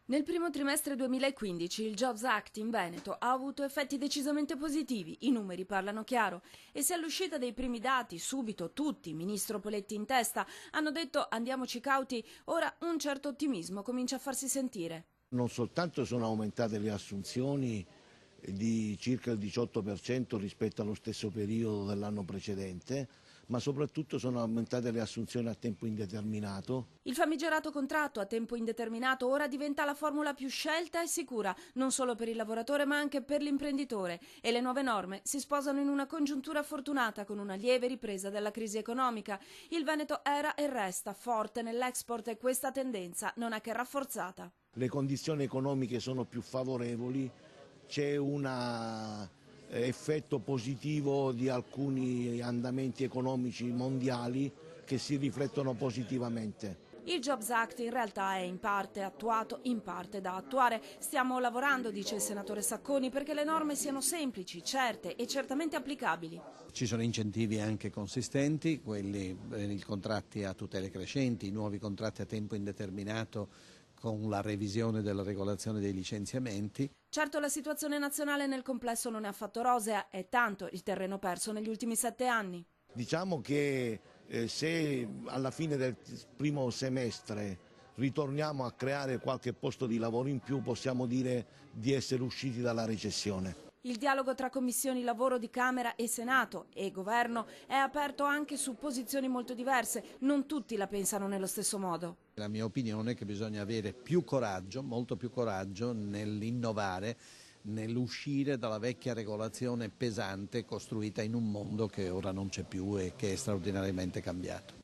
Nel primo trimestre 2015 il Jobs Act in Veneto ha avuto effetti decisamente positivi, i numeri parlano chiaro e se all'uscita dei primi dati subito tutti, ministro Poletti in testa, hanno detto andiamoci cauti, ora un certo ottimismo comincia a farsi sentire. Non soltanto sono aumentate le assunzioni di circa il 18% rispetto allo stesso periodo dell'anno precedente, ma soprattutto sono aumentate le assunzioni a tempo indeterminato. Il famigerato contratto a tempo indeterminato ora diventa la formula più scelta e sicura, non solo per il lavoratore ma anche per l'imprenditore, e le nuove norme si sposano in una congiuntura fortunata con una lieve ripresa della crisi economica. Il Veneto era e resta forte nell'export e questa tendenza non è che rafforzata. Le condizioni economiche sono più favorevoli, c'è un effetto positivo di alcuni andamenti economici mondiali che si riflettono positivamente. Il Jobs Act in realtà è in parte attuato, in parte da attuare. Stiamo lavorando, dice il senatore Sacconi, perché le norme siano semplici, certe e certamente applicabili. Ci sono incentivi anche consistenti, quelli per i contratti a tutele crescenti, i nuovi contratti a tempo indeterminato con la revisione della regolazione dei licenziamenti. Certo la situazione nazionale nel complesso non è affatto rosea, è tanto il terreno perso negli ultimi 7 anni. Diciamo che se alla fine del primo semestre ritorniamo a creare qualche posto di lavoro in più, possiamo dire di essere usciti dalla recessione. Il dialogo tra commissioni lavoro di Camera e Senato e Governo è aperto anche su posizioni molto diverse, non tutti la pensano nello stesso modo. La mia opinione è che bisogna avere più coraggio, molto più coraggio nell'innovare, nell'uscire dalla vecchia regolazione pesante costruita in un mondo che ora non c'è più e che è straordinariamente cambiato.